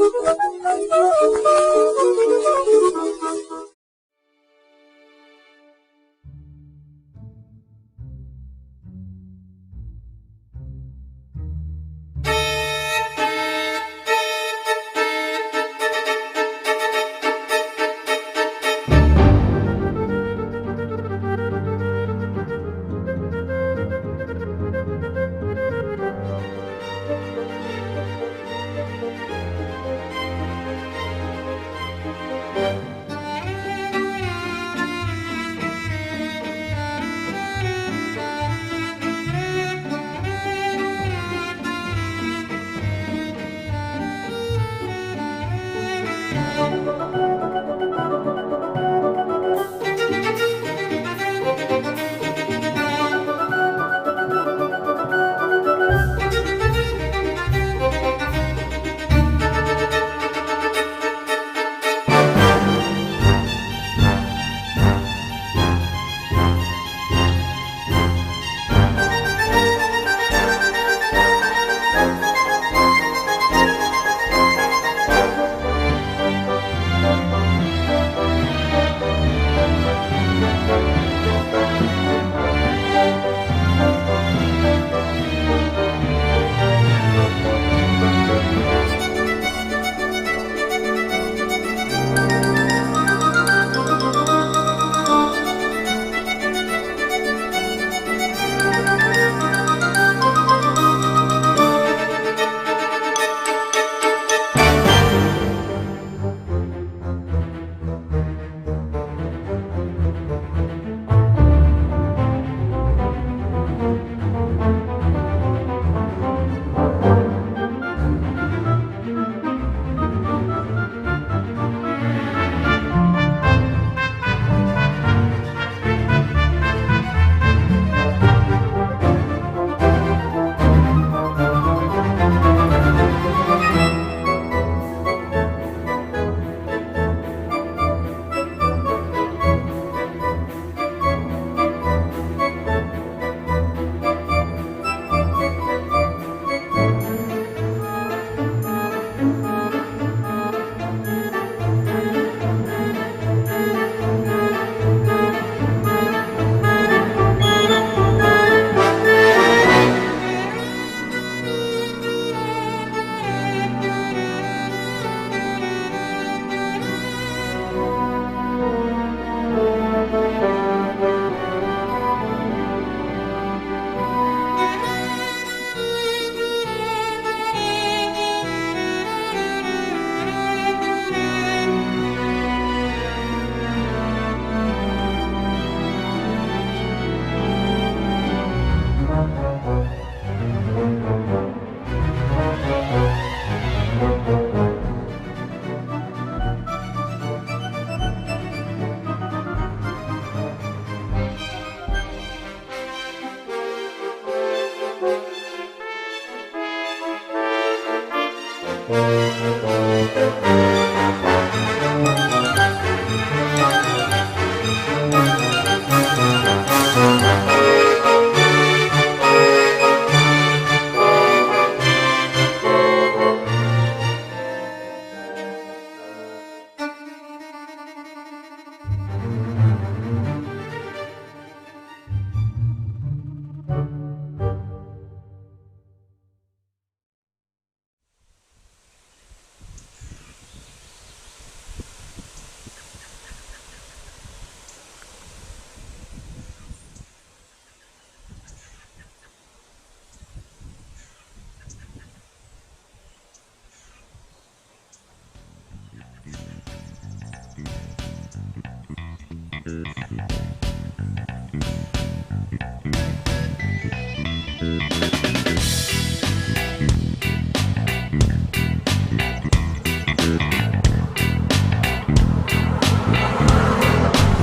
I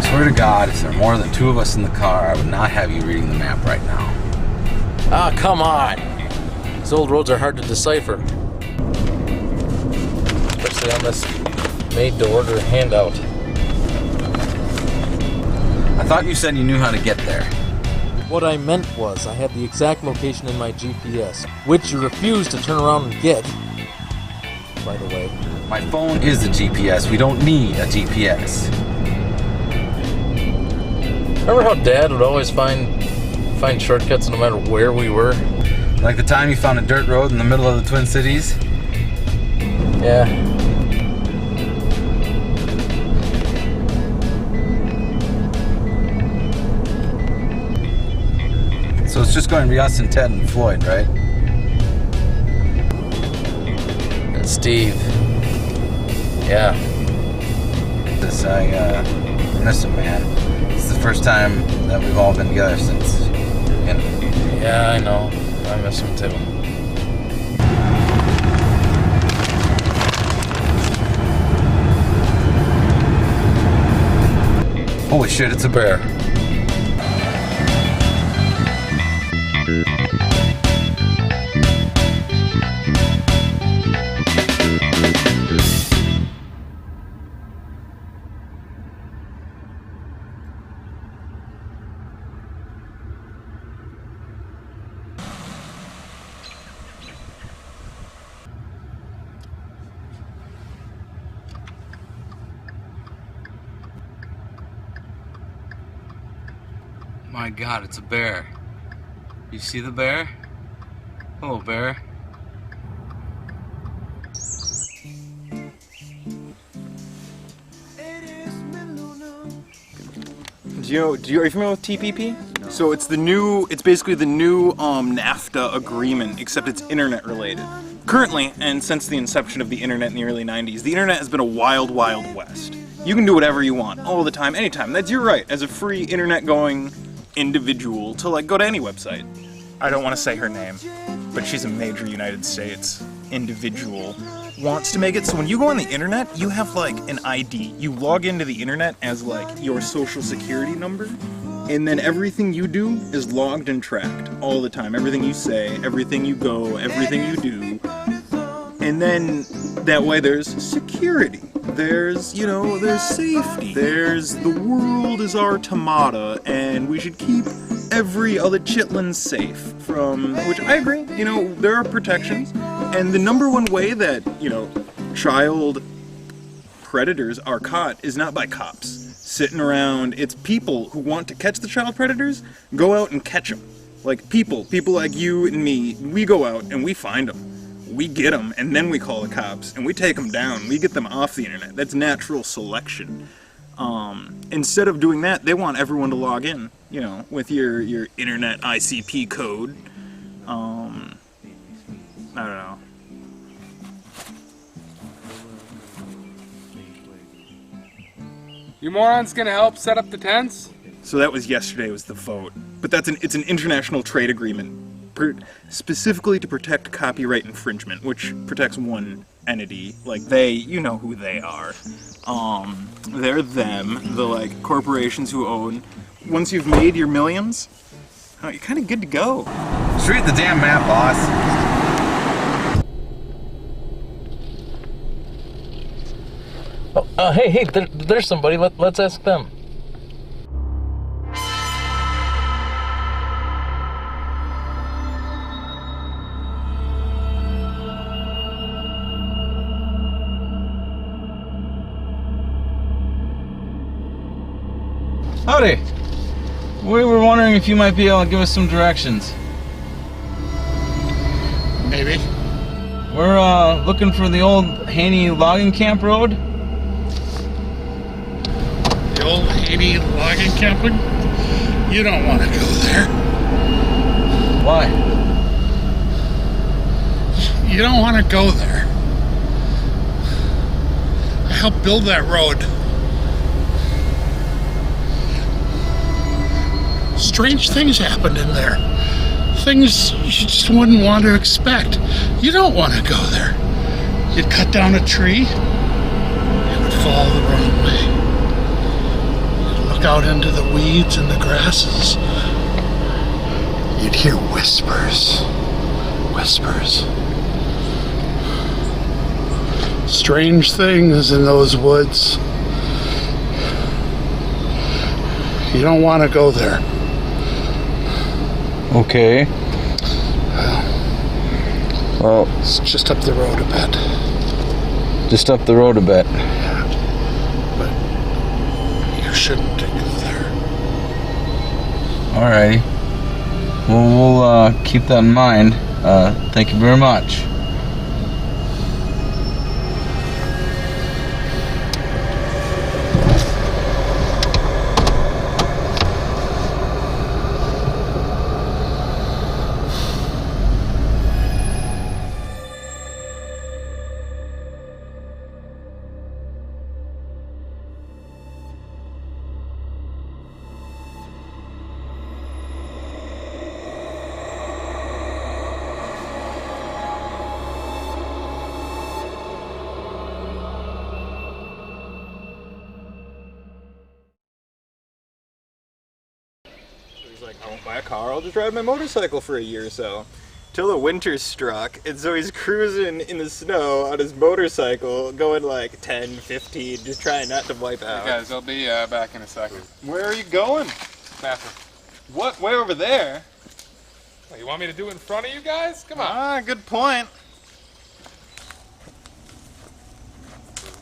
swear to God, if there are more than two of us in the car, I would not have you reading the map right now. Ah, come on! These old roads are hard to decipher. Especially on this made-to-order handout. I thought you said you knew how to get there. What I meant was I had the exact location in my GPS, which you refused to turn around and get. by the way. My phone is a GPS. We don't need a GPS. Remember how Dad would always find shortcuts no matter where we were? Like the time you found a dirt road in the middle of the Twin Cities? Yeah. So it's just going to be us and Ted and Floyd, right? And Steve. Yeah. I miss him, man. It's the first time that we've all been together since. Yeah, I know. I miss him too. Holy shit, it's a bear. My God, it's a bear. You see the bear? Hello, bear. Are you familiar with TPP? No. So it's basically the new NAFTA agreement, except it's internet related. Currently, and since the inception of the internet in the early 90s, the internet has been a wild, wild west. You can do whatever you want, all the time, anytime. That's your right, as a free internet-going individual, to go to any website. I don't want to say her name, but she's a major United States individual. Wants to make it so when you go on the internet, you have an ID. You log into the internet as your social security number, and then everything you do is logged and tracked all the time. Everything you say, everything you go, everything you do. And then that way there's security. There's safety. There's the world is our tomato, and we should keep every other chitlin safe from, which I agree, there are protections. And the number one way that, child predators are caught is not by cops sitting around. It's people who want to catch the child predators, go out and catch them. People like you and me, we go out and we find them. We get them, and then we call the cops, and we take them down. We get them off the internet. That's natural selection. Instead of doing that, they want everyone to log in, with your internet ICP code. I don't know. You morons gonna help set up the tents? So that was yesterday, was the vote. But it's an international trade agreement specifically to protect copyright infringement, which protects one entity. You know who they are. They're them, the corporations who own. Once you've made your millions, you're kind of good to go. Just read the damn map, boss. Oh, hey, there's somebody. Let's ask them. Howdy. We were wondering if you might be able to give us some directions. Maybe. We're looking for the old Haney logging camp road. The old Haney logging camp? You don't want to go there. Why? You don't want to go there. I helped build that road. Strange things happened in there. Things you just wouldn't want to expect. You don't want to go there. You'd cut down a tree, it would fall the wrong way. You'd look out into the weeds and the grasses. You'd hear whispers. Whispers. Strange things in those woods. You don't want to go there. Okay. Well, it's just up the road a bit. Just up the road a bit. Yeah. But you shouldn't go there. Alrighty. Well, we'll keep that in mind. Thank you very much. He's like, I won't buy a car, I'll just ride my motorcycle for a year or so. Till the winter struck, and so he's cruising in the snow on his motorcycle, going like 10, 15, just trying not to wipe out. Hey guys, I'll be back in a second. Where are you going? Bathroom. What? Way over there? Oh, you want me to do it in front of you guys? Come on. Ah, good point.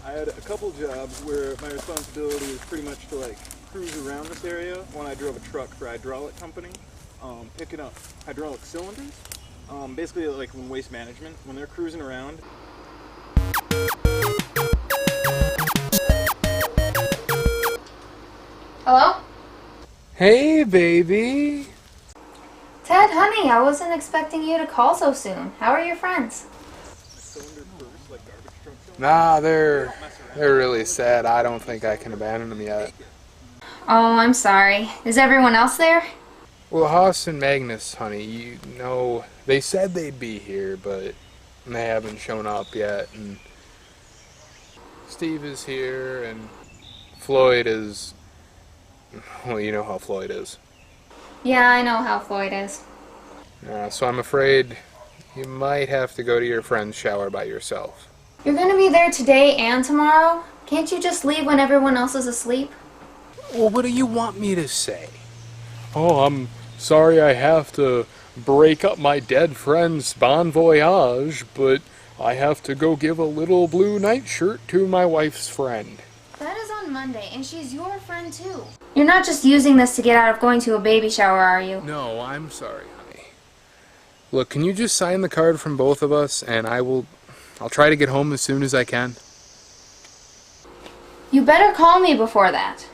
I had a couple jobs where my responsibility was pretty much to like cruise around this area when I drove a truck for a hydraulic company, picking up hydraulic cylinders. Basically like when waste management, when they're cruising around. Hello? Hey, baby. Ted, honey, I wasn't expecting you to call so soon. How are your friends? Nah, they're really sad. I don't think I can abandon them yet. Oh, I'm sorry. Is everyone else there? Well, Haas and Magnus, honey, you know, they said they'd be here, but they haven't shown up yet. And Steve is here, and Floyd is... Well, you know how Floyd is. Yeah, I know how Floyd is. So I'm afraid you might have to go to your friend's shower by yourself. You're gonna be there today and tomorrow? Can't you just leave when everyone else is asleep? Well, what do you want me to say? Oh, I'm sorry I have to break up my dead friend's bon voyage, but I have to go give a little blue nightshirt to my wife's friend. That is on Monday, and she's your friend too. You're not just using this to get out of going to a baby shower, are you? No, I'm sorry, honey. Look, can you just sign the card from both of us, and I'll try to get home as soon as I can. You better call me before that.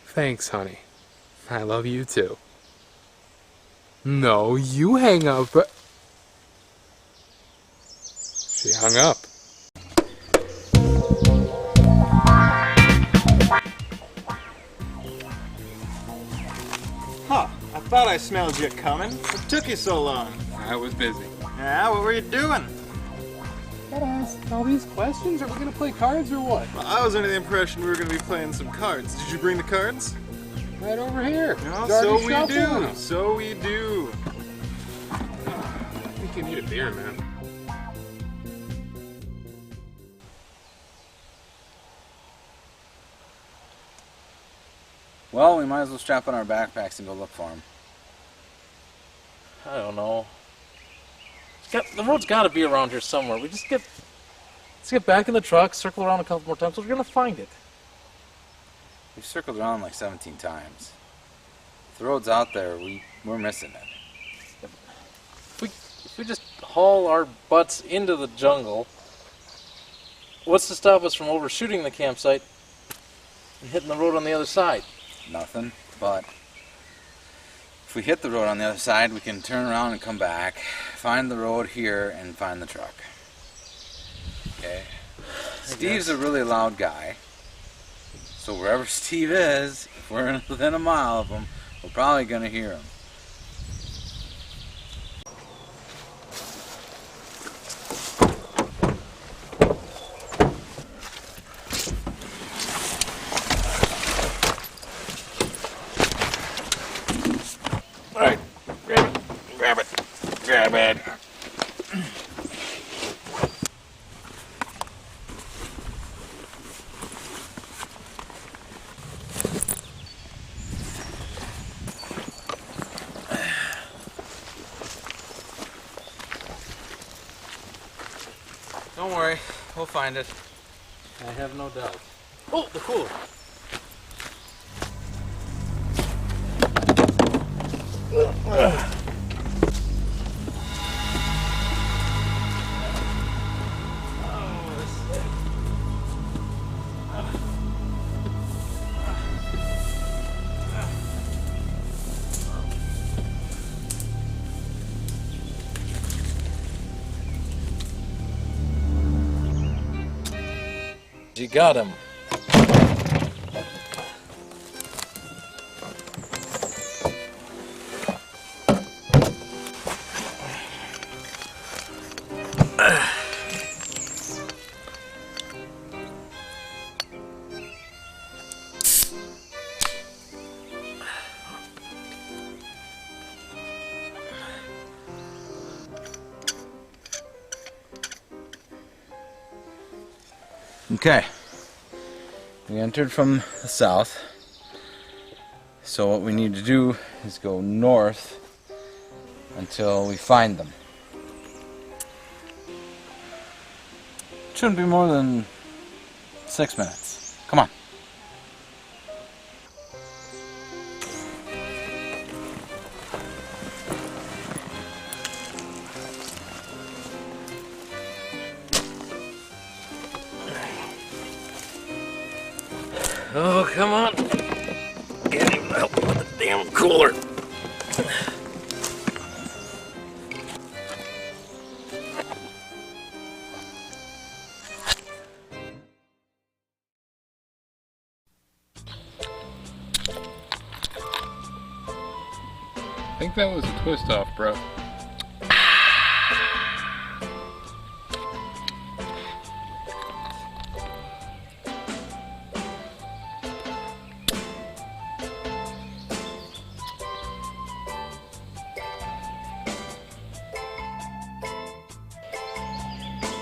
Thanks, honey. I love you too. No, you hang up. She hung up. Huh, I thought I smelled you coming. What took you so long? I was busy. Yeah, what were you doing? Gotta ask all these questions? Are we gonna play cards or what? Well, I was under the impression we were going to be playing some cards. Did you bring the cards? Right over here. No, It's already so we shuffled do. them. So we do. I think you need a beer, man. Well, we might as well strap on our backpacks and go look for him. I don't know. The road's got to be around here somewhere. Let's get back in the truck, circle around a couple more times. We're gonna find it. We've circled around like 17 times. If the road's out there, we're missing it. If we just haul our butts into the jungle, what's to stop us from overshooting the campsite and hitting the road on the other side? Nothing, but if we hit the road on the other side, we can turn around and come back, find the road here, and find the truck. Okay? Steve's a really loud guy, so wherever Steve is, if we're within a mile of him, we're probably going to hear him. Alright, grab it. Don't worry, we'll find it. I have no doubt. Oh, the cooler. You got him. Okay. We entered from the south. So what we need to do is go north until we find them. Shouldn't be more than 6 minutes. Come on. Oh, come on. Can't even help with the damn cooler. I think that was a twist off, bro.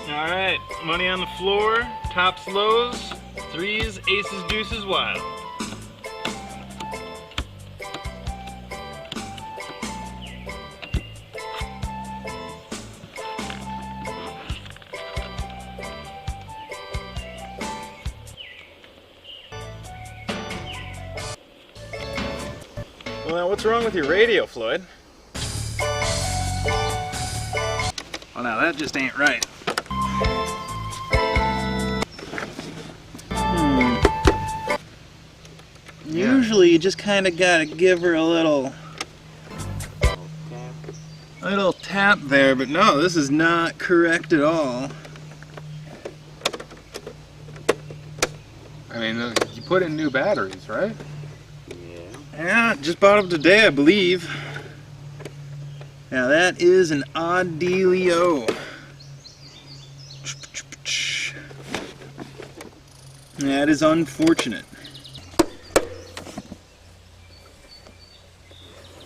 Alright, money on the floor, tops lows, threes, aces, deuces, wild. Well, now what's wrong with your radio, Floyd? Well, now that just ain't right. Usually you just kind of gotta give her a little tap there, but no, this is not correct at all. I mean, you put in new batteries, right? Yeah, just bought them today, I believe. Now that is an odd dealio. That is unfortunate.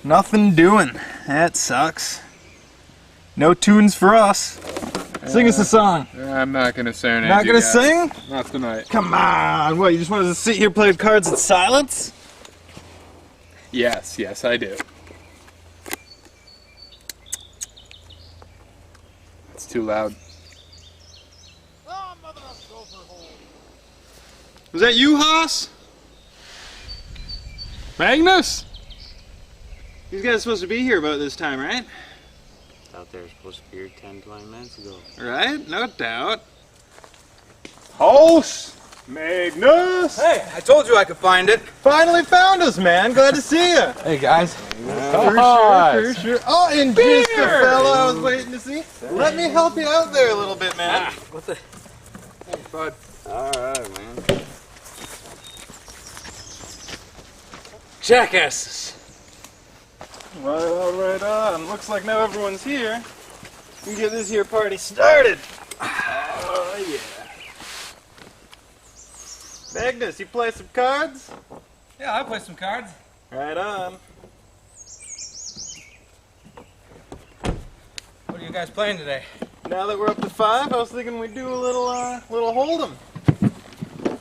Nothing doing. That sucks. No tunes for us. Sing us a song. I'm not gonna serenade. Not you gonna guys. sing? Not tonight. Come on. What, you just want us to sit here playing cards in silence? Yes, yes, I do. It's too loud. Was that you, Haas? Magnus? These guys are supposed to be here about this time, right? Out there supposed to be here 10-20 minutes ago. Right? No doubt. Haas! Magnus! Hey, I told you I could find it. Finally found us, man. Glad to see you. Hey guys. For sure. Oh, and just the fellow I was waiting to see. Let me help you out there a little bit, man. What the? Thanks, bud. Alright, man. Jackasses. Right on. Looks like now everyone's here. We can get this here party started. Oh, yeah. Magnus, you play some cards? Yeah, I'll play some cards. Right on. What are you guys playing today? Now that we're up to 5, I was thinking we'd do a little hold'em.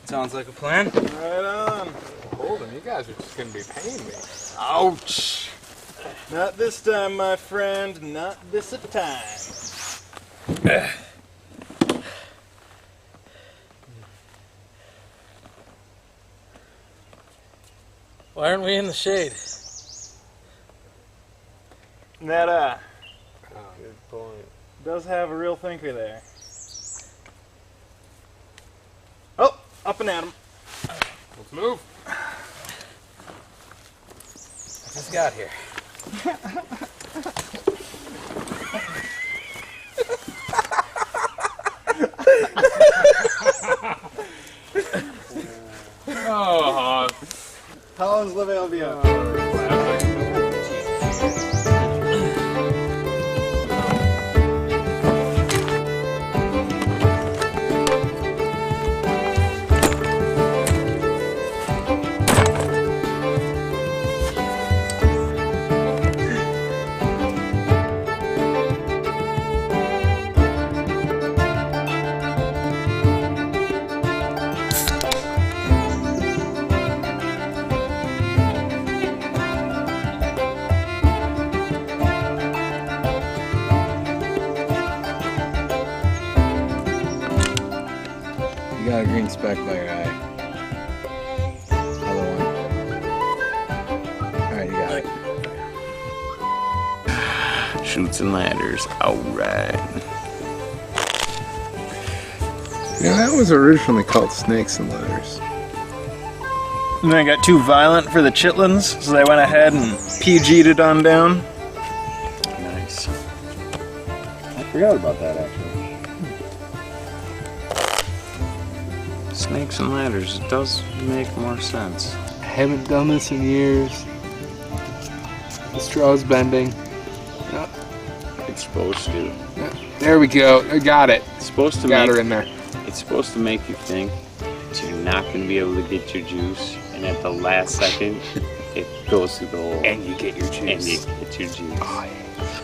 Sounds like a plan. Right on. Hold on, you guys are just gonna be paying me. Ouch! Not this time, my friend. Not this time. Why aren't we in the shade? That Good point. does have a real thinker there. Oh, up and at him. Let's move. I just got here. Oh, How long's living on the You got a green speck by your eye. Other one. Alright, you got it. Shoots and ladders. Alright. yeah, that was originally called Snakes and Ladders. And then I got too violent for the chitlins, so they went ahead and PG'd it on down. Nice. I forgot about that actually. Snakes and ladders. It does make more sense. I haven't done this in years. The straw's bending. It's supposed to. There we go. I got it. It's supposed to Got make. her in there. It's supposed to make you think that you're not going to be able to get your juice, and at the last second, it goes through the hole. And you get your juice. And you get your juice.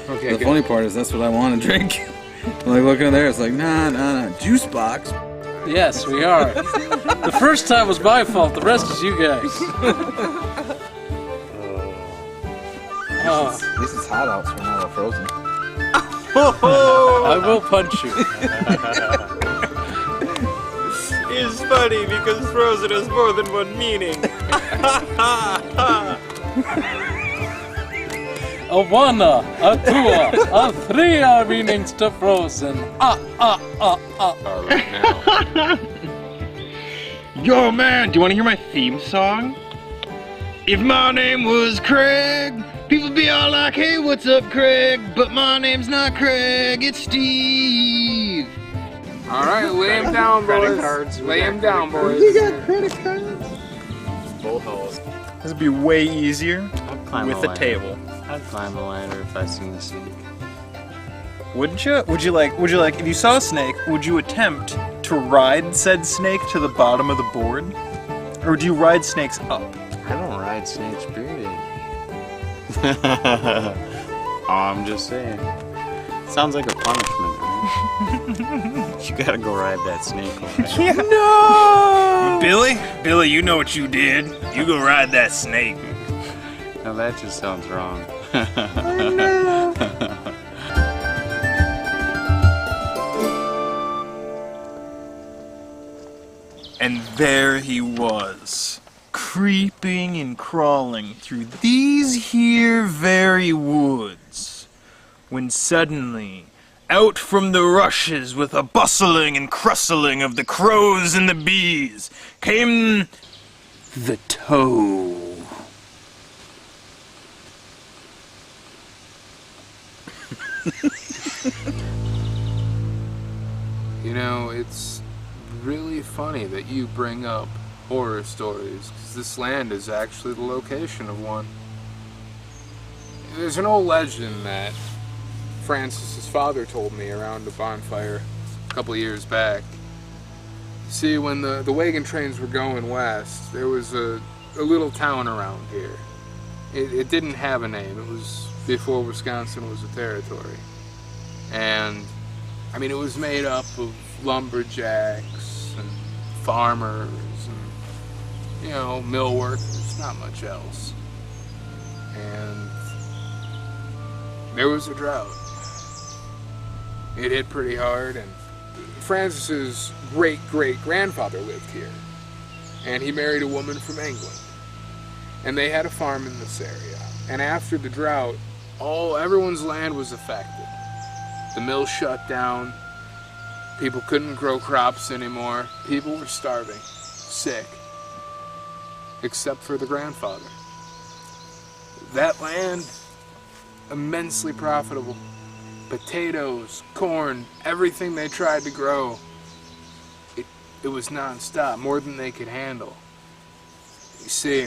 Okay, The good. funny part is that's what I want to drink. I'm like looking in there, it's like, nah, juice box. Yes, we are. The first time was my fault, the rest is you guys. Oh, At least it's hot out, so we're not all frozen. I will punch you. It's funny because frozen has more than one meaning. A one, a two, a three are meanings to frozen. All right, now. Yo, man, do you want to hear my theme song? If my name was Craig, people be all like, hey, what's up, Craig? But my name's not Craig, it's Steve. All right, lay him down, boys. Lay him down, boys. Full house. This would be way easier I'd climb with a the ladder. table. I'd climb a ladder if I seen a snake. Wouldn't you? Would you like, if you saw a snake, would you attempt to ride said snake to the bottom of the board? Or do you ride snakes up? I don't ride snakes, period. I'm just saying. Sounds like a punishment, right? You gotta go ride that snake. Right? No! Billy, you know what you did. You go ride that snake. Now that just sounds wrong. And there he was, creeping and crawling through these here very woods, when suddenly, out from the rushes with a bustling and crustling of the crows and the bees, came the toe. You know, it's really funny that you bring up horror stories, because this land is actually the location of one. There's an old legend that Francis's father told me around a bonfire a couple of years back. See, when the wagon trains were going west, there was a little town around here. It didn't have a name. It was before Wisconsin was a territory. And, I mean, it was made up of lumberjacks and farmers and, you know, mill workers, not much else. And there was a drought. It hit pretty hard, and Francis's great-great-grandfather lived here. And he married a woman from England. and they had a farm in this area. And after the drought, everyone's land was affected. The mill shut down. People couldn't grow crops anymore. People were starving, sick, except for the grandfather. That land, immensely profitable. Potatoes, corn, everything they tried to grow, it was non-stop, more than they could handle. You see,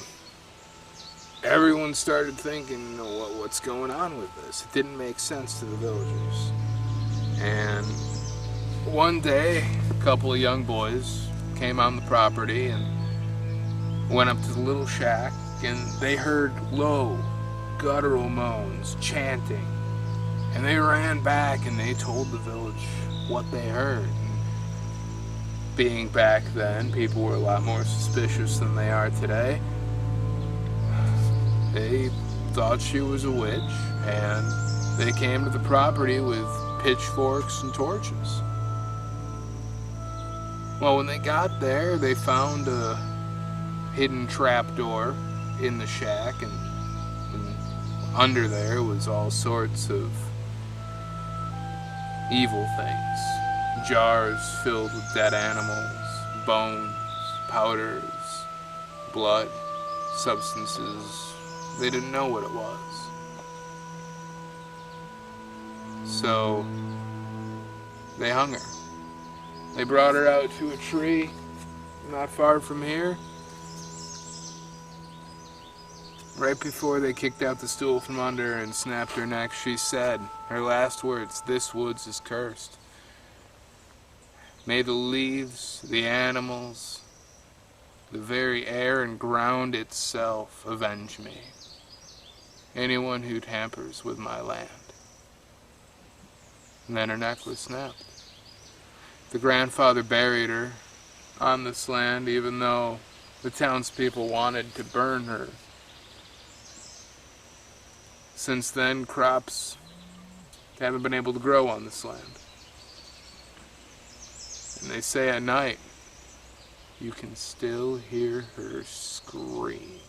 everyone started thinking, what's going on with this? It didn't make sense to the villagers. And one day, a couple of young boys came on the property and went up to the little shack, and they heard low, guttural moans, chanting. And they ran back and they told the village what they heard. And being back then, people were a lot more suspicious than they are today. They thought she was a witch, and they came to the property with pitchforks and torches. Well, when they got there, they found a hidden trapdoor in the shack, and under there was all sorts of evil things. Jars filled with dead animals, bones, powders, blood, substances. They didn't know what it was. So they hung her. They brought her out to a tree not far from here. Right before they kicked out the stool from under and snapped her neck, she said, her last words, "This woods is cursed. May the leaves, the animals, the very air and ground itself avenge me. Anyone who tampers with my land." And then her neck was snapped. The grandfather buried her on this land, even though the townspeople wanted to burn her. Since then, crops haven't been able to grow on this land. And they say at night, you can still hear her scream.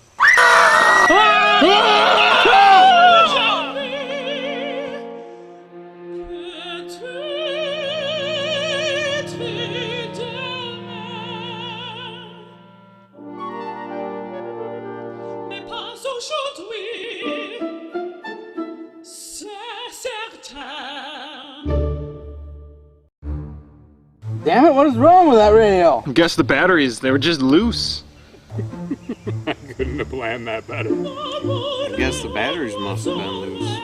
Damn it, what is wrong with that radio? I guess the batteries, they were just loose. Couldn't have planned that better. I guess the batteries must have been loose.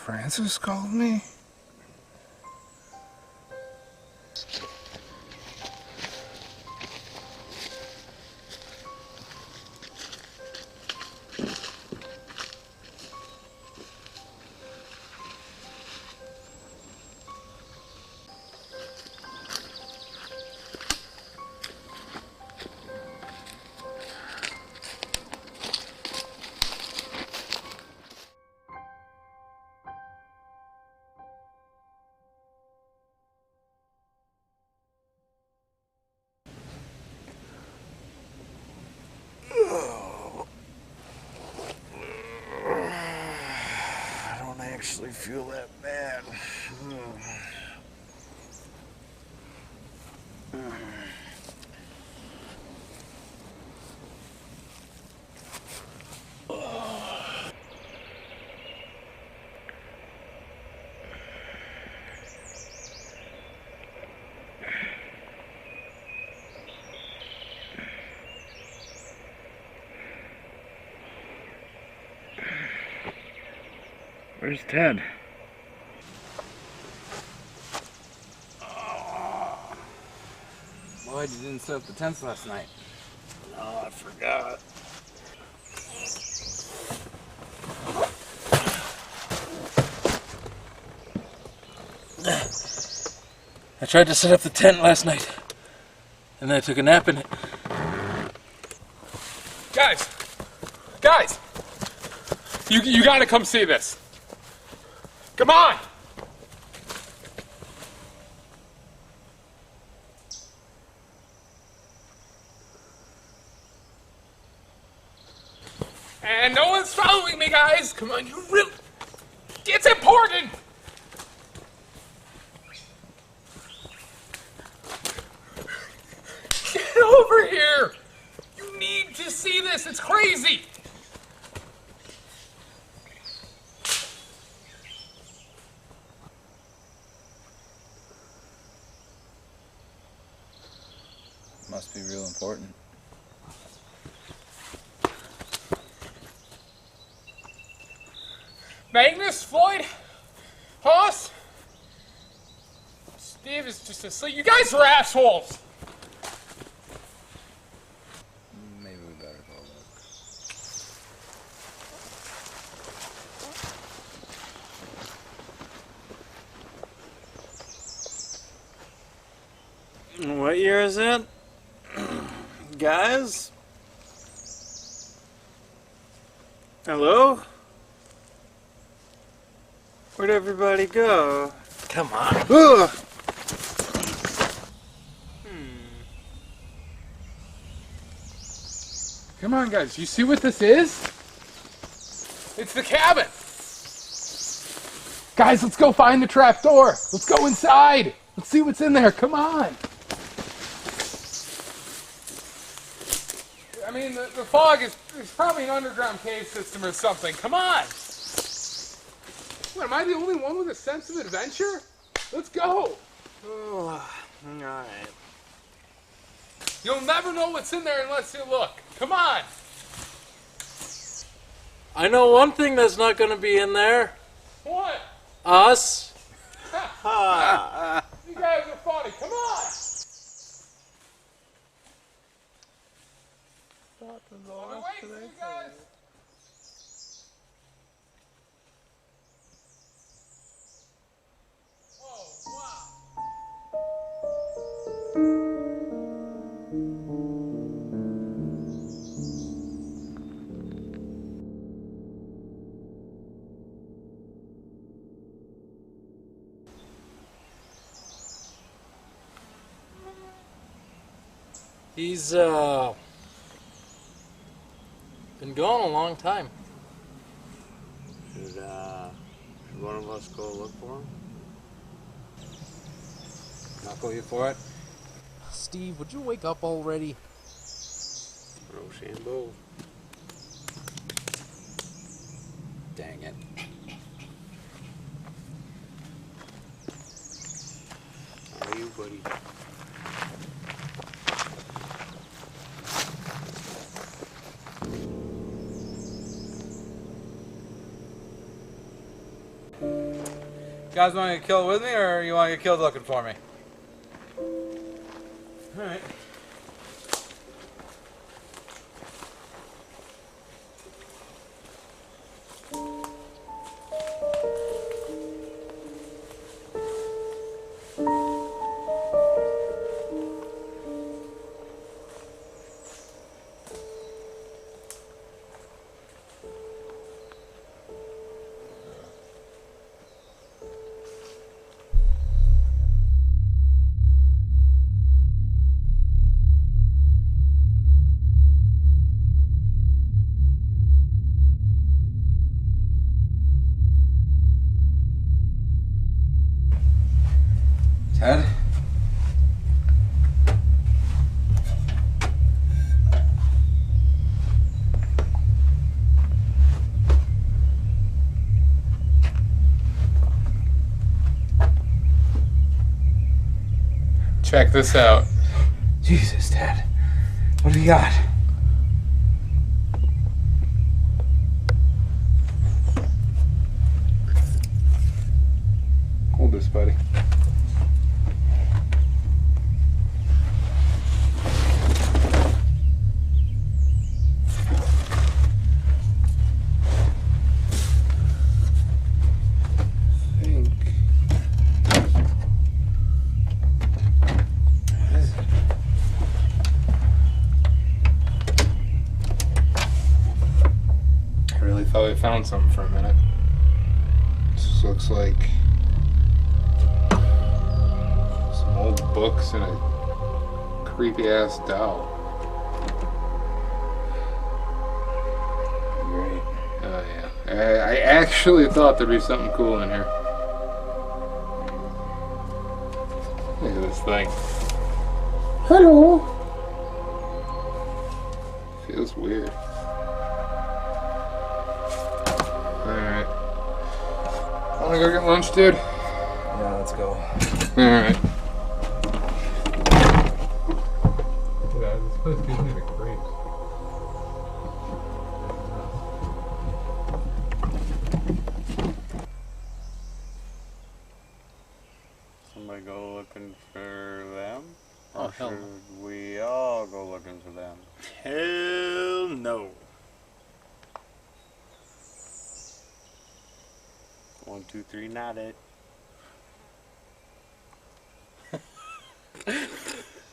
Francis called me? actually feel that bad. Where's Ted? Boy, you didn't set up the tents last night. Oh, I forgot. I tried to set up the tent last night, and then I took a nap in it. Guys! Guys! You gotta come see this. Come on! And no one's following me, guys! Come on, you really... It's important! Get over here! You need to see this, it's crazy! Must be real important. Magnus, Floyd, Hoss, Steve is just asleep. You guys are assholes! Maybe we better go look. What year is it? Guys? Hello? Where'd everybody go? Come on. Ugh! Come on, guys, you see what this is? It's the cabin! Guys, let's go find the trap door! Let's go inside! Let's see what's in there, come on! I mean, the fog is probably an underground cave system or something. Come on! What, am I the only one with a sense of adventure? Let's go! Oh, alright. You'll never know what's in there unless you look. Come on! I know one thing that's not going to be in there. What? Us. You guys are funny. Come on! I'll be waiting for you guys. Oh, wow. He's, been gone a long time. Should one of us go look for him? Knuckle you for it? Steve, would you wake up already? Rochambeau. Dang it. How are you, buddy? You guys want to get killed with me, or you want to get killed looking for me? Alright. Check this out. Jesus, Dad. What do we got? Hold this, buddy. Thought I found something for a minute. This looks like some old books and a creepy ass doll. Great. Oh yeah. I actually thought there'd be something cool in here. Look at this thing. Hello. Feels weird. Alright. Wanna go get lunch, dude? Yeah, let's go. Alright. Yeah, this place gives me the creeps. Somebody go looking for them? Oh, Or hell no. should we all go looking for them? Hell no. 1, 2, 3, not it.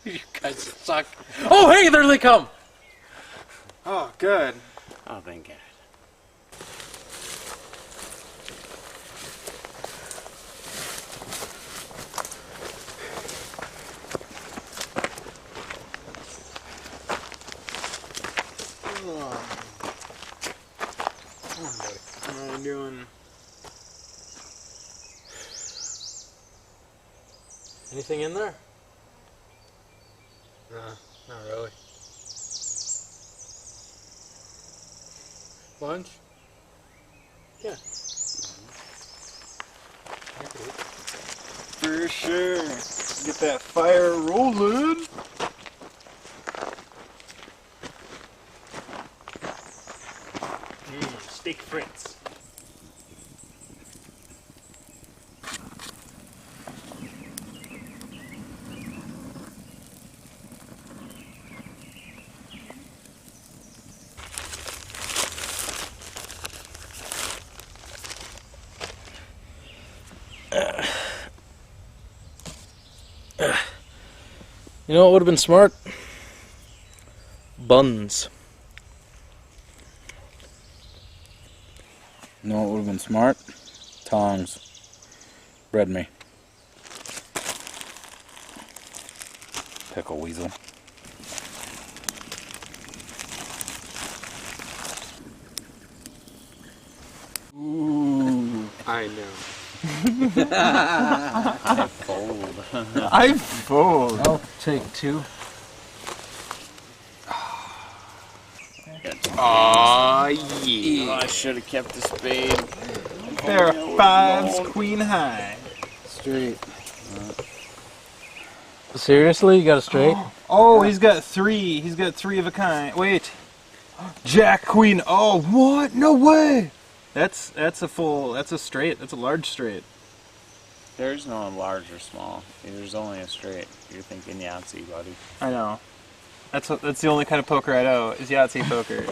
You guys suck. Oh, hey, there they come. Oh, good. Oh, thank God. What am I doing? Anything in there? Nah, not really. Lunch? Yeah. For sure. Get that fire rolling. Steak frites. You know what would have been smart? Buns. You know what would have been smart? Tongs. Bread me. Pickle weasel. Ooh, I know. Fold. I fold. I'll take two. Aw, yeah. Oh, I should have kept the spade. There are fives queen high. Straight. Seriously, you got a straight? Oh, he's got three. He's got three of a kind. Wait. Jack queen. Oh, what? No way. That's a full. That's a straight. That's a large straight. There's no large or small. There's only a straight. You're thinking Yahtzee, buddy. I know. That's the only kind of poker I know is Yahtzee poker.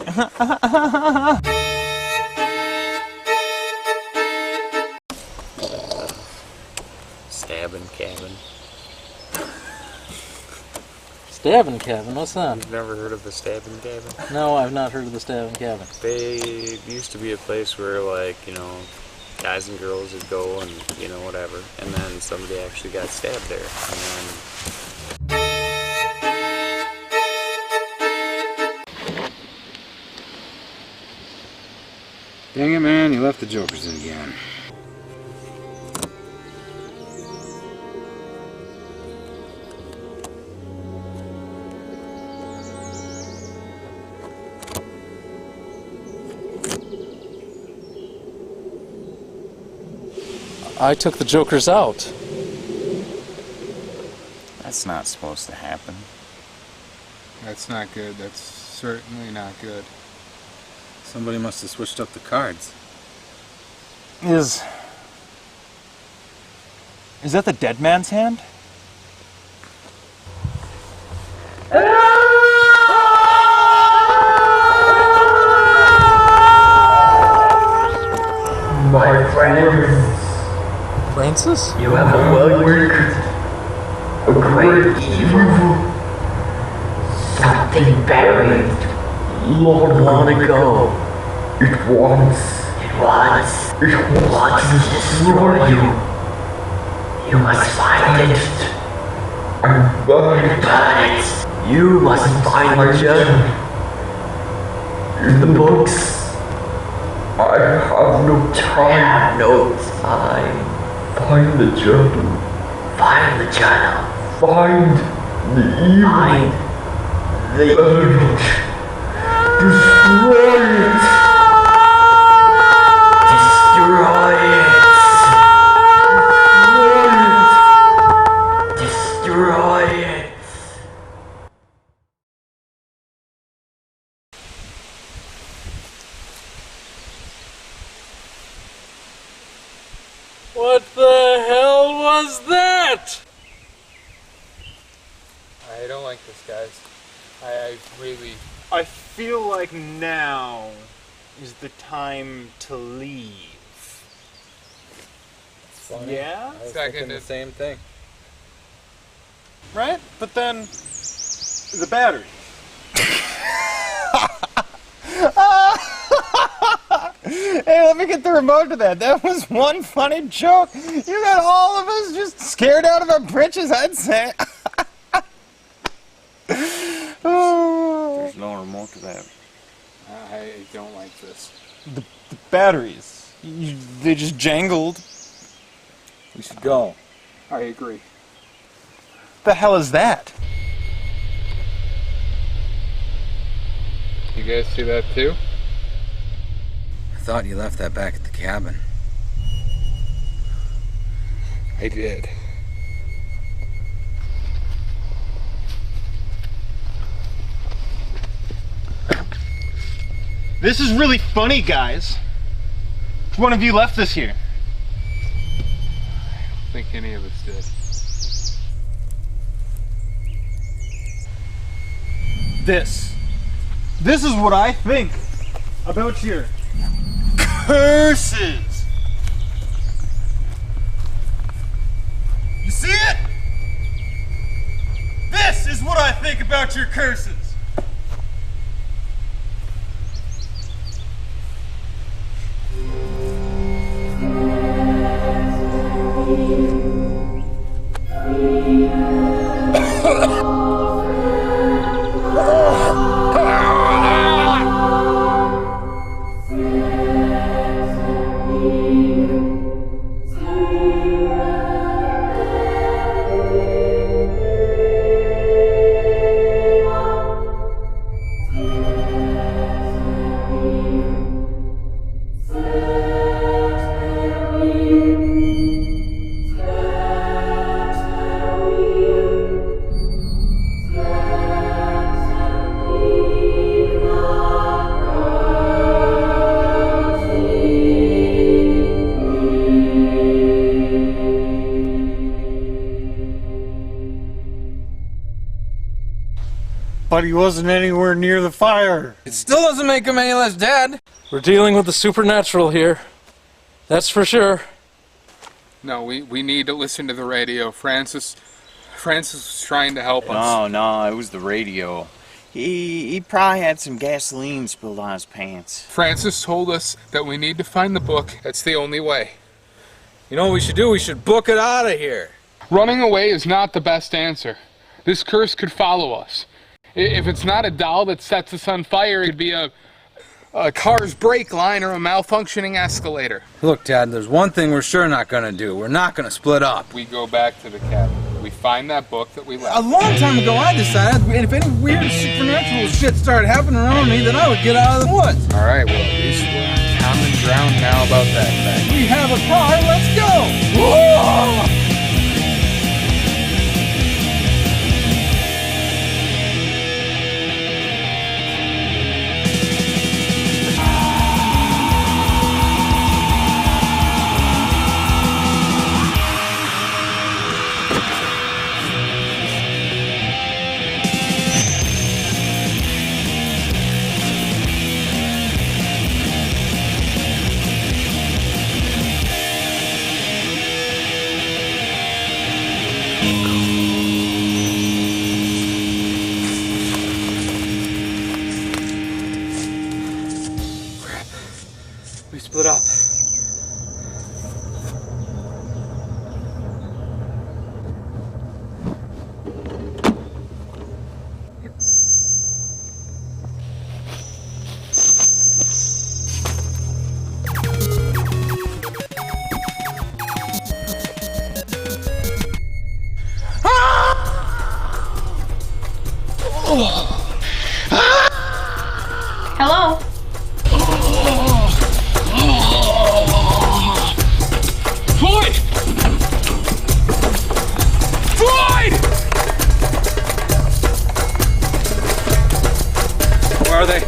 Stabbing cabin. Stabbing cabin, what's that? You've never heard of the stabbing cabin? No, I've not heard of the stabbing cabin. They used to be a place where, like, you know, guys and girls would go and, you know, whatever. And then somebody actually got stabbed there. And then Dang it, man, you left the jokers in again. I took the jokers out. I That's not supposed to happen. That's not good. That's certainly not good. Somebody must have switched up the cards. Is that the dead man's hand? My friends, Francis? you have awakened a great evil. Something buried long ago. It wants to destroy you. You must find it and burn it. You must find the gem in the books. I have no time. Find the journal. Find the evil. Burn it. Destroy it. Destroy it. What the hell was that? I don't like this, guys. I feel like now is the time to leave. Funny. Yeah? I was Seconded. thinking the same thing. Right? But then the battery. Hey, let me get the remote to that. That was one funny joke. You got all of us just scared out of our britches, I'd say. There's no remote to that. I don't like this. The batteries. They just jangled. We should go. I agree. The hell is that? You guys see that too? I thought you left that back at the cabin. I did. This is really funny, guys. Which one of you left this here? I don't think any of us did. This is what I think about your curses. You see it? This is what I think about your curses. But he wasn't anywhere near the fire. It still doesn't make him any less dead. We're dealing with the supernatural here. That's for sure. No, we need to listen to the radio. Francis was trying to help us. No, it was the radio. He probably had some gasoline spilled on his pants. Francis told us that we need to find the book. That's the only way. You know what we should do? We should book it out of here. Running away is not the best answer. This curse could follow us. If it's not a doll that sets us on fire, it could be a car's brake line or a malfunctioning escalator. Look, Dad, there's one thing we're sure not gonna do. We're not gonna split up. We go back to the cabin. We find that book that we left. A long time ago, I decided if any weird supernatural shit started happening around me, then I would get out of the woods. All right, well, at least we're on common ground now about that fact. We have a car, let's go! Whoa! We split up. Hello? Floyd! Floyd! Where are they?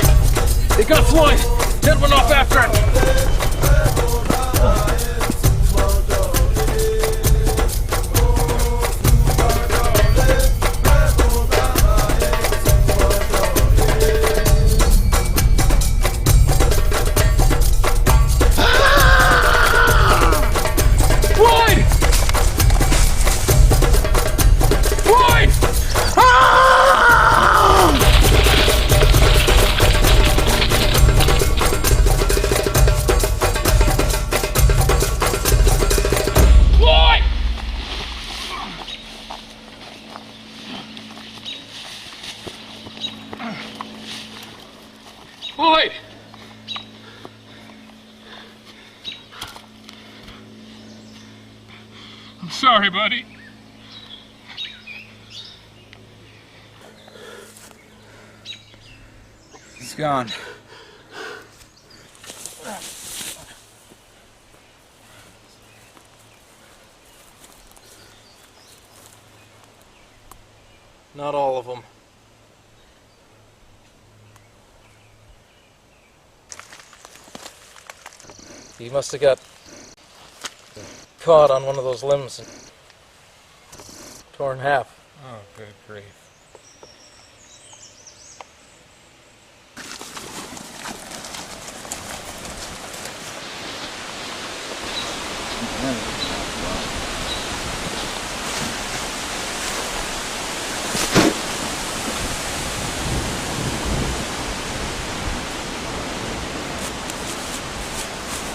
They got Floyd! Ted went off after him! Floyd! Floyd! Floyd! Floyd! I'm sorry, buddy. He's gone. Not all of them. He must have got caught on one of those limbs and torn in half. Oh, good grief.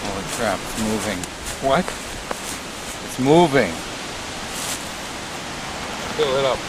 Holy crap, it's moving. What? It's moving. Fill it up.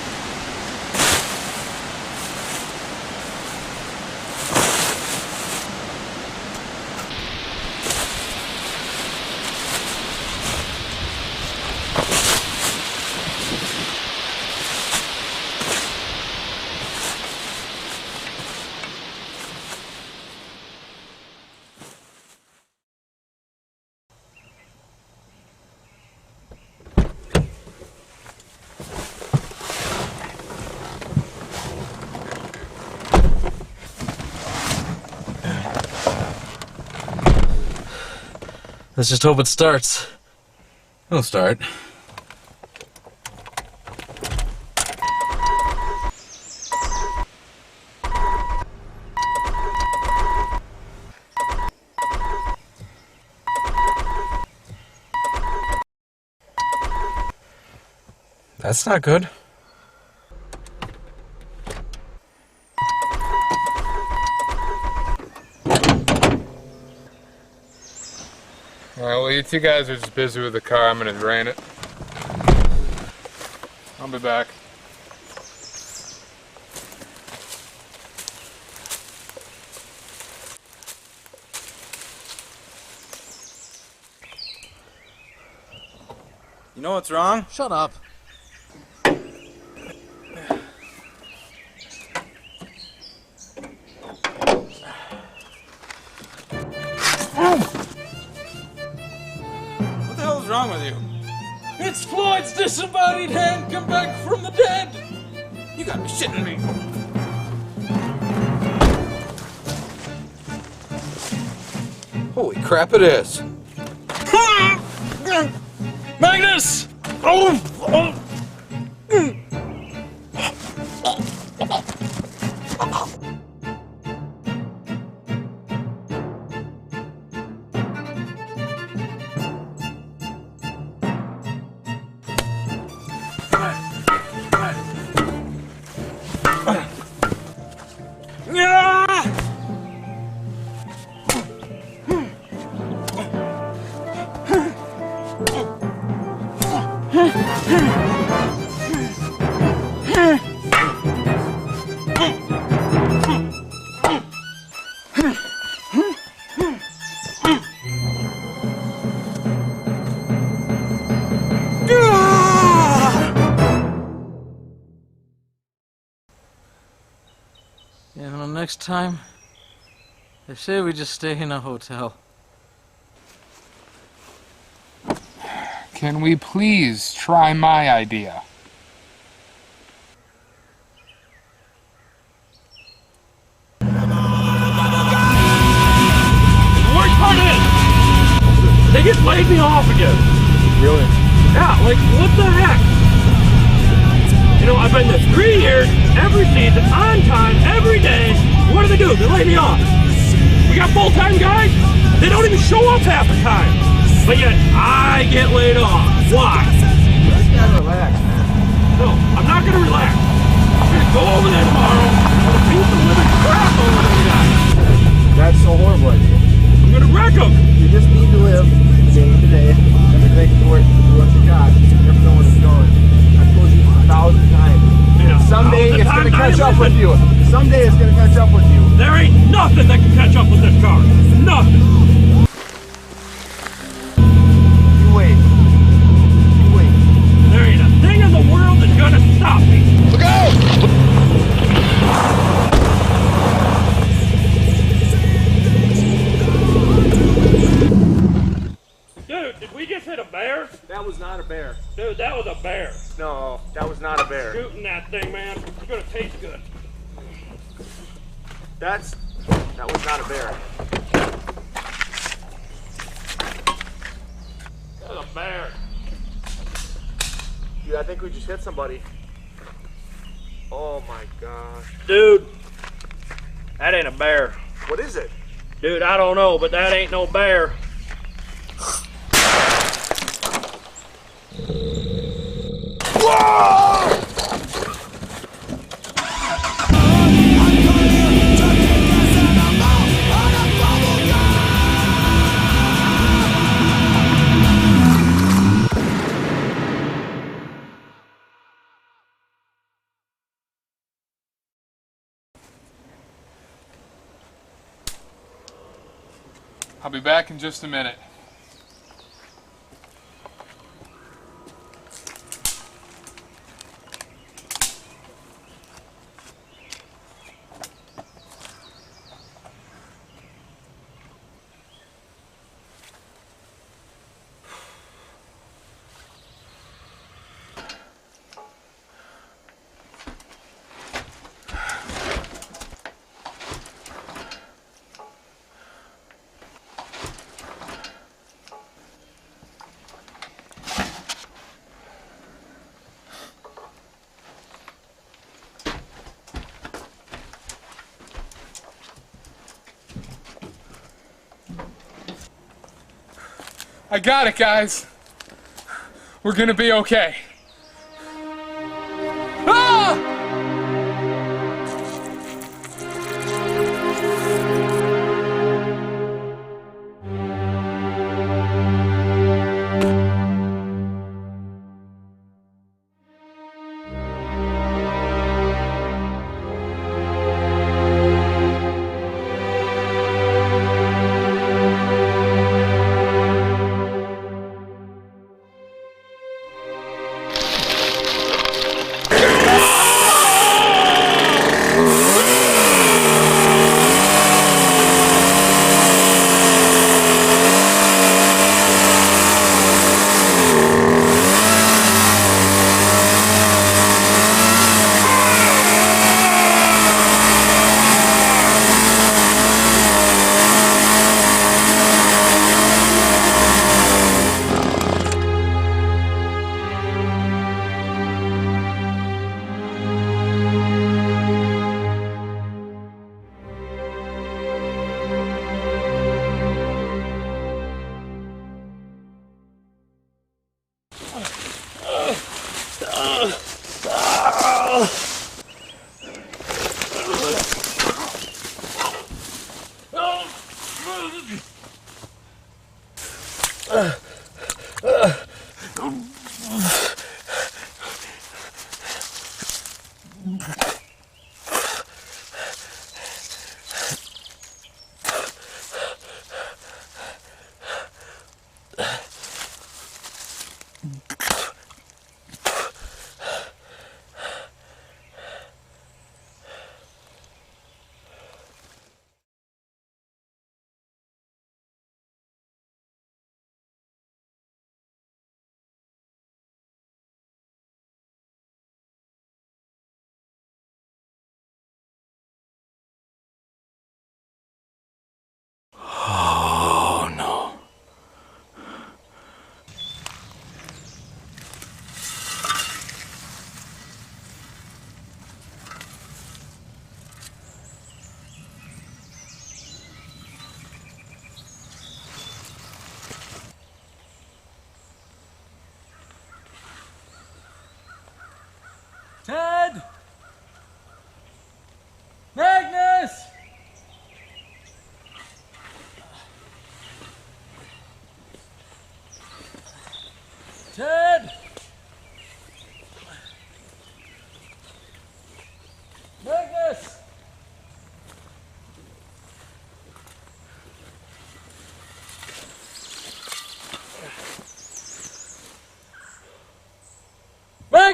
Let's just hope it starts. It'll start. That's not good. Alright, well, you two guys are just busy with the car. I'm gonna drain it. I'll be back. You know what's wrong? Shut up. What the hell is wrong with you? It's Floyd's disembodied hand come back from the dead! You gotta be shitting me. Holy crap, it is. Magnus! You know, next time, I say we just stay in a hotel. Can we please try my idea? The worst part is, they just laid me off again. Really? Yeah, like, what the heck? You know, I've been there 3 years, every season, on time, every day. What do? They lay me off. We got full-time guys, they don't even show up half the time. But yet, I get laid off. Why? You just gotta relax, man. No, I'm not gonna relax. I'm gonna go over there tomorrow, I'm gonna beat the living crap out of those guys. That's so horrible, idea. I'm gonna wreck them. You just need to live day to day. Everything to work, do what you got. You never know when it's going. I've told you 1,000 times. Yeah, Someday 1,000 it's gonna times catch I up with listen. you. Someday it's gonna catch up with you. There ain't nothing that can catch up with this car. Nothing. You wait. You wait. There ain't a thing in the world that's gonna stop me. Look out! Dude, did we just hit a bear? That was not a bear. Dude, that was a bear. No, that was not a bear. Shooting that thing, man. It's gonna taste good. That was not a bear. That was a bear. Dude, I think we just hit somebody. Oh my gosh. Dude, that ain't a bear. What is it? Dude, I don't know, but that ain't no bear. I'll be back in just a minute. I got it, guys. We're gonna be okay. Ah!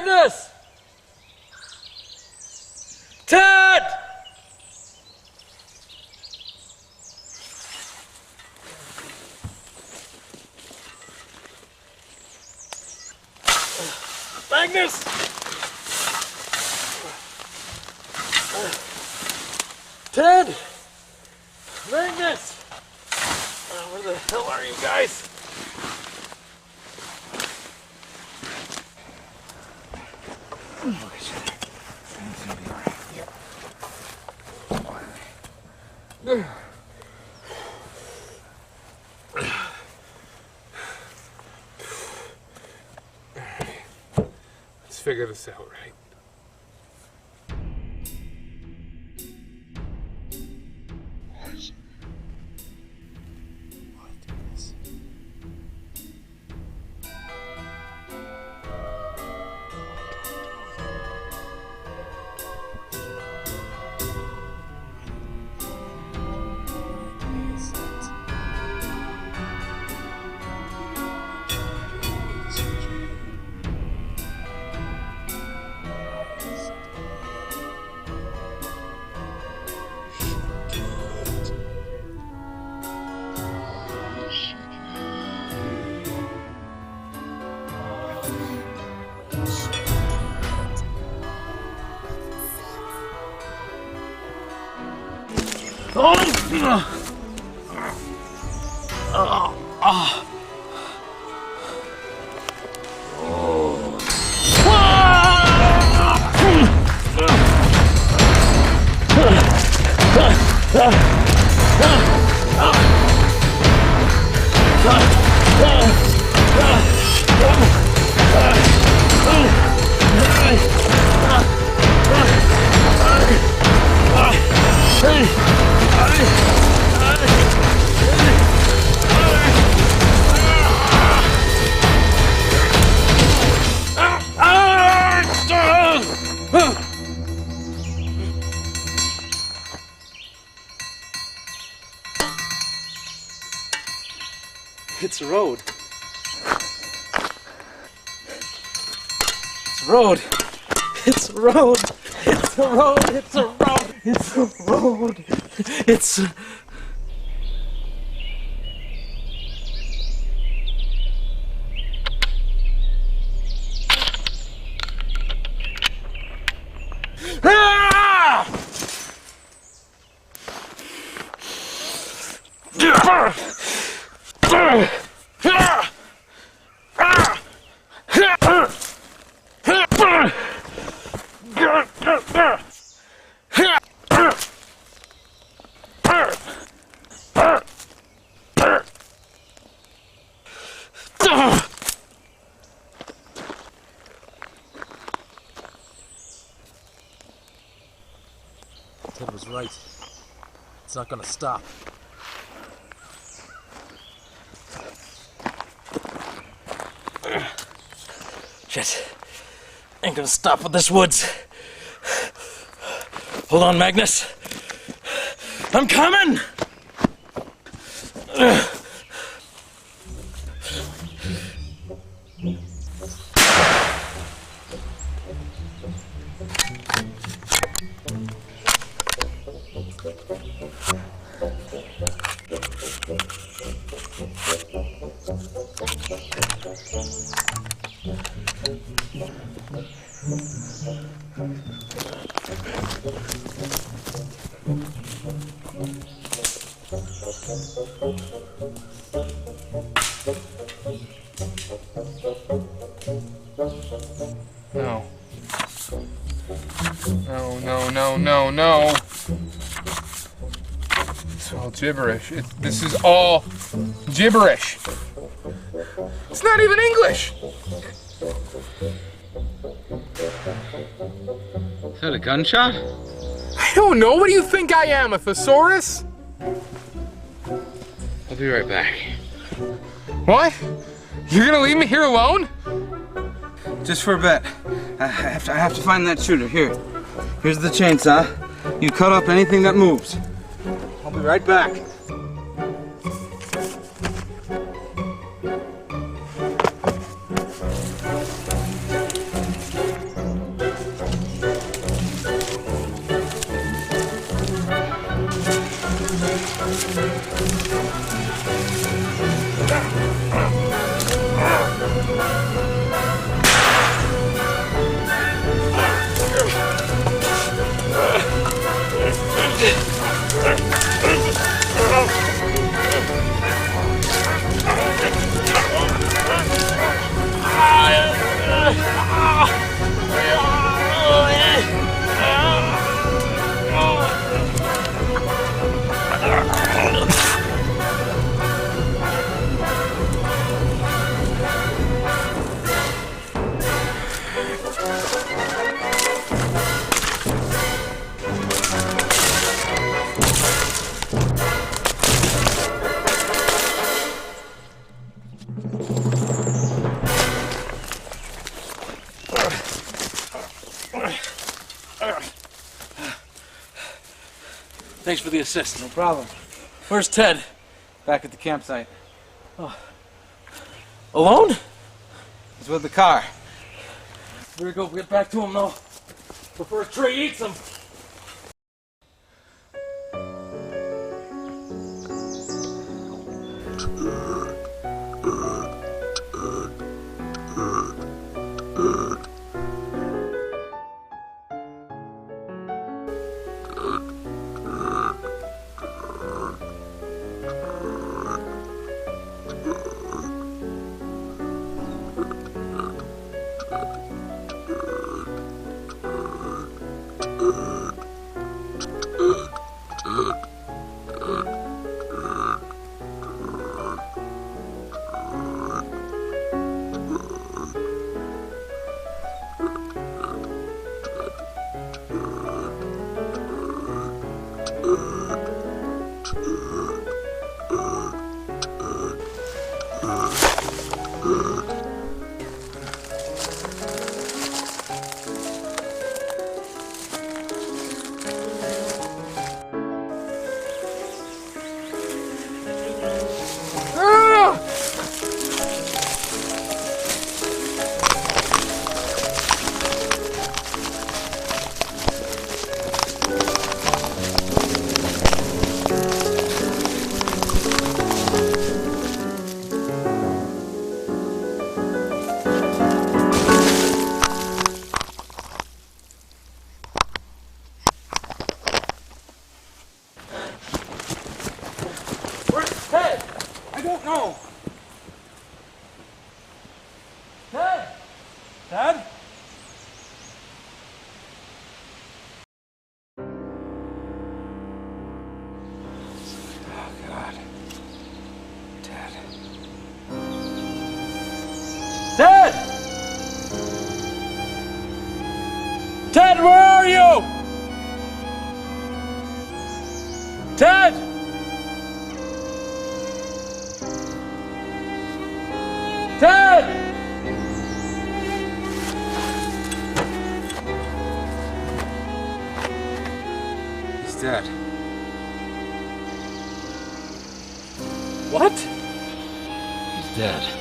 Magnus! Ted! Magnus! Ted! Magnus! Where the hell are you guys? Let's figure this out, right? It's a road. It's a road. It's a road. It's a road. It's a road. It's a road. It's a... Ted was right. It's not gonna stop. Shit. Ain't gonna stop with this woods. Hold on, Magnus. I'm coming! No. No. It's all gibberish. This is all gibberish. It's not even English. Is that a gunshot? I don't know. What do you think I am, a thesaurus? I'll be right back. What? You're gonna leave me here alone? Just for a bit. I have to find that shooter. Here's the chainsaw. You cut up anything that moves. I'll be right back. Thanks for the assist. No problem. Where's Ted? Back at the campsite. Alone? He's with the car. Better go get back to him though. Before a tree eats him. Where's Ted? I don't know. Ted! Ted? Oh, God. Ted. Ted! Ted, where are you? Ted! Ted! He's dead. What? He's dead.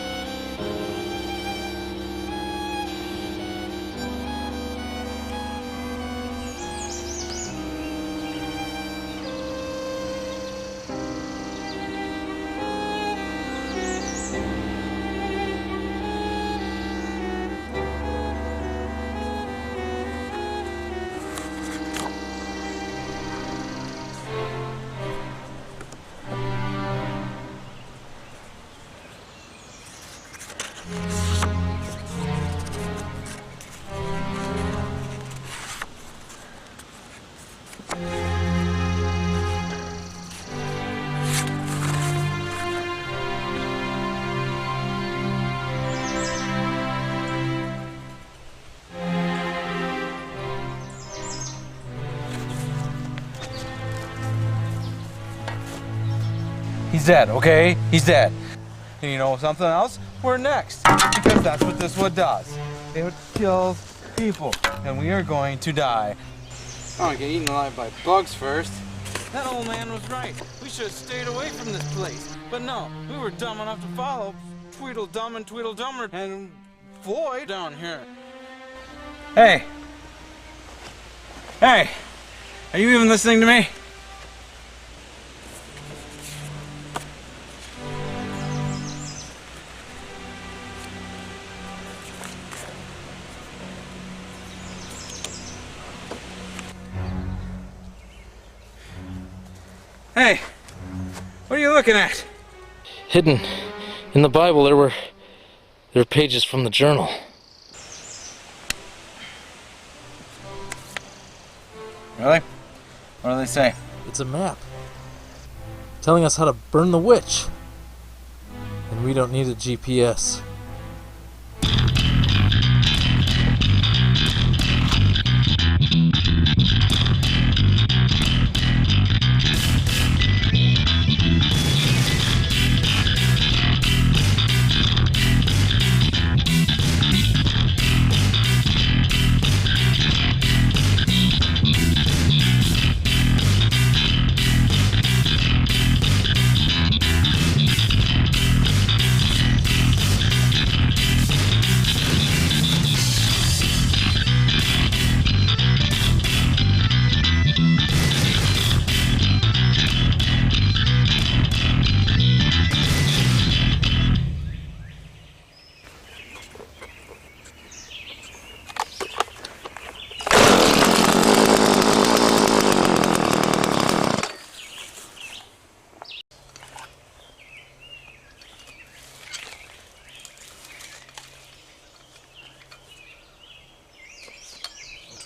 He's dead, okay? He's dead. And you know something else? We're next. Because that's what this wood does. It kills people. And we are going to die. I want to get eaten alive by bugs first. That old man was right. We should have stayed away from this place. But no, we were dumb enough to follow Tweedledum and Tweedledummer and Floyd down here. Hey! Hey! Are you even listening to me? Hey, what are you looking at? Hidden in the Bible, there were pages from the journal. Really? What do they say? It's a map telling us how to burn the witch. And we don't need a GPS.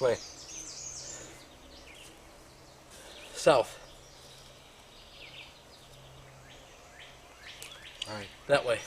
Which way? South. Alright, that way.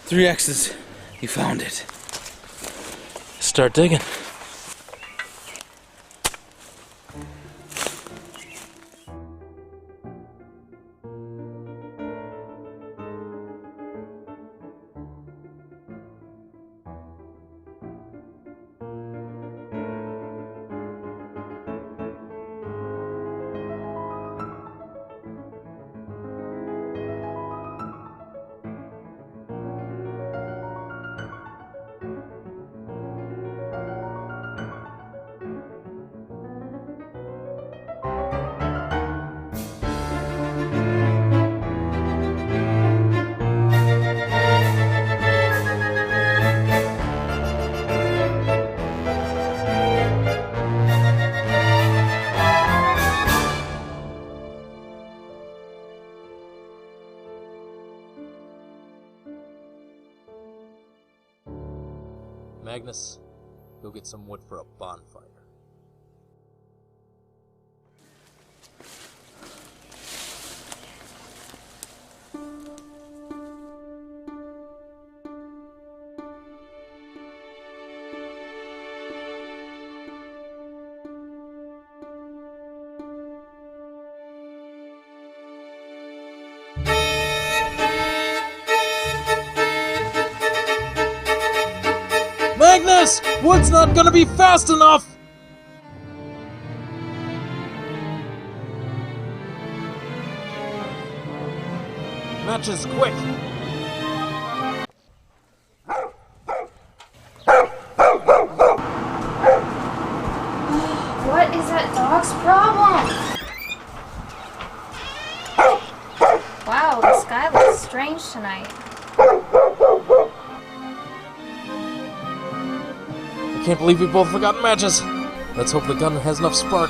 Three X's. You found it. Start digging. Magnus, go get some wood for a bonfire. Magnus! Wood's not gonna be fast enough! Matches, quick! What is that dog's problem? Wow, the sky looks strange tonight. I can't believe we both forgot matches. Let's hope the gun has enough spark.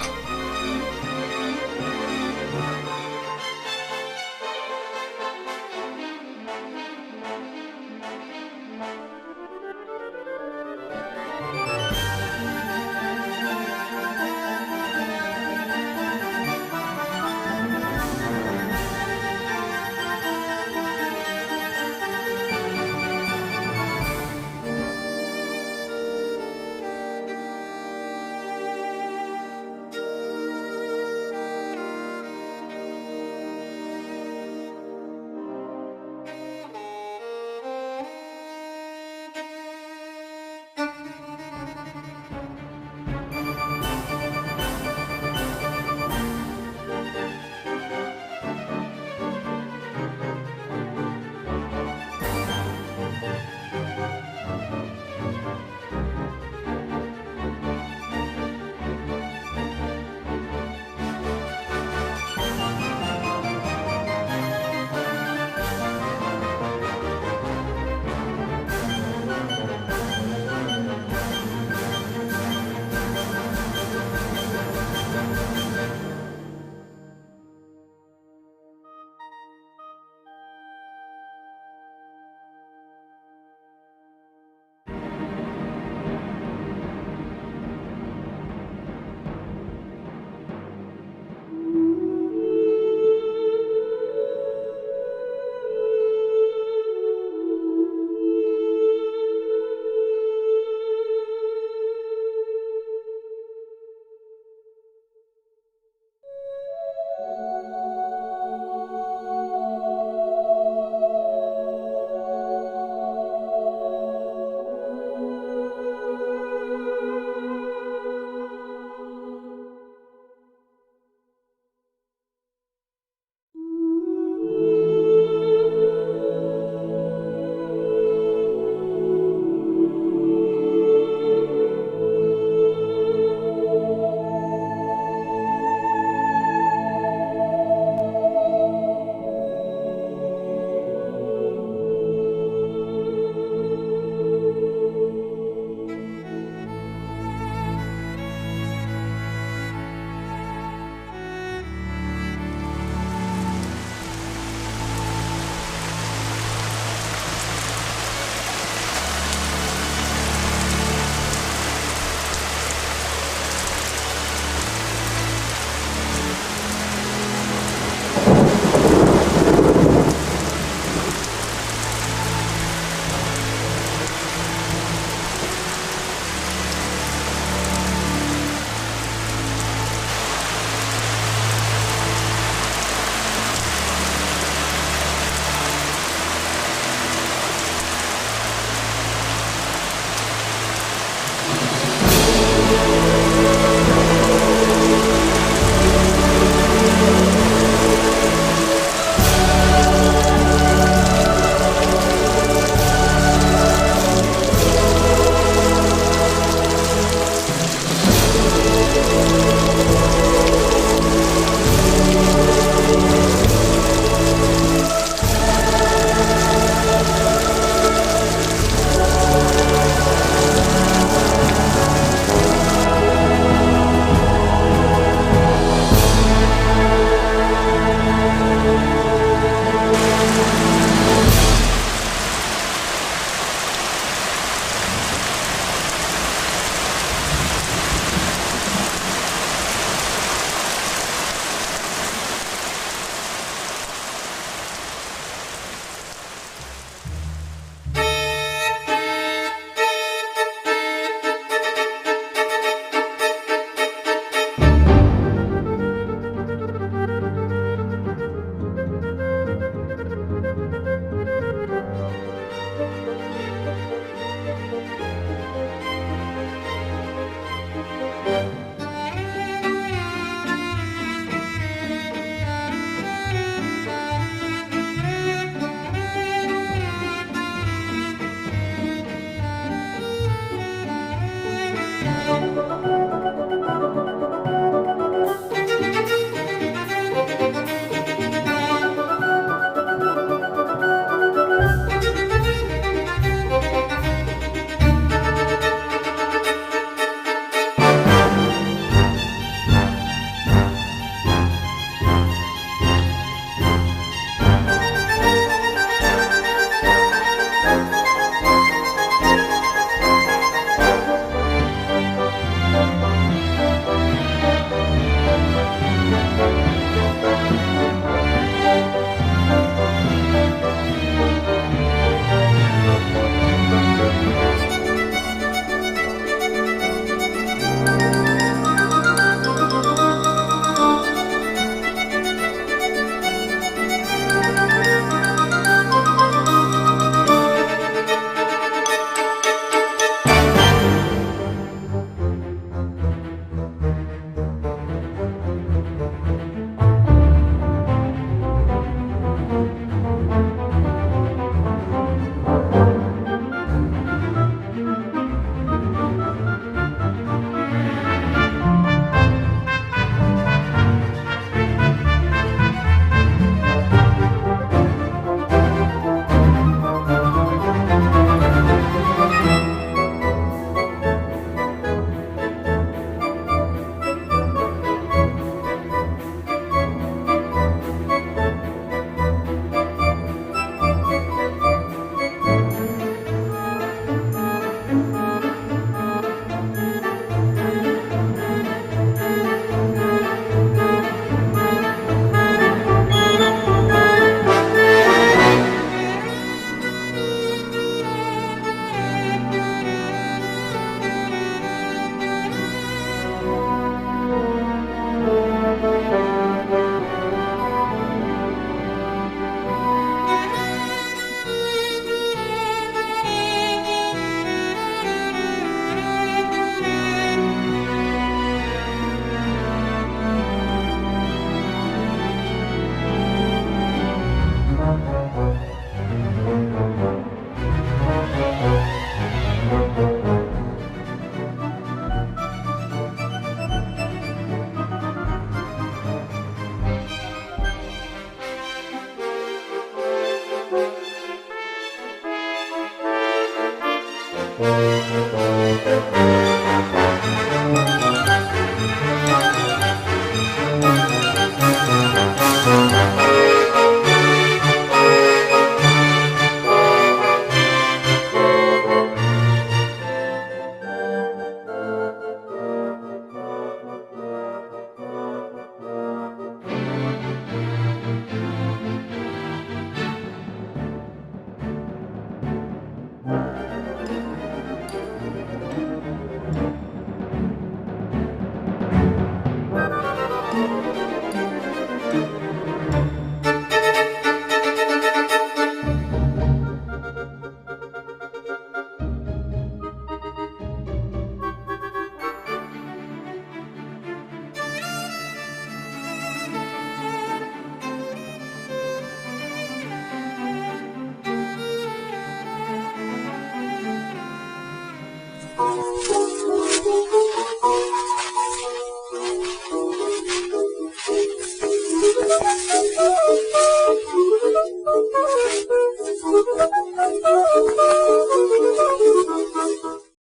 Bye.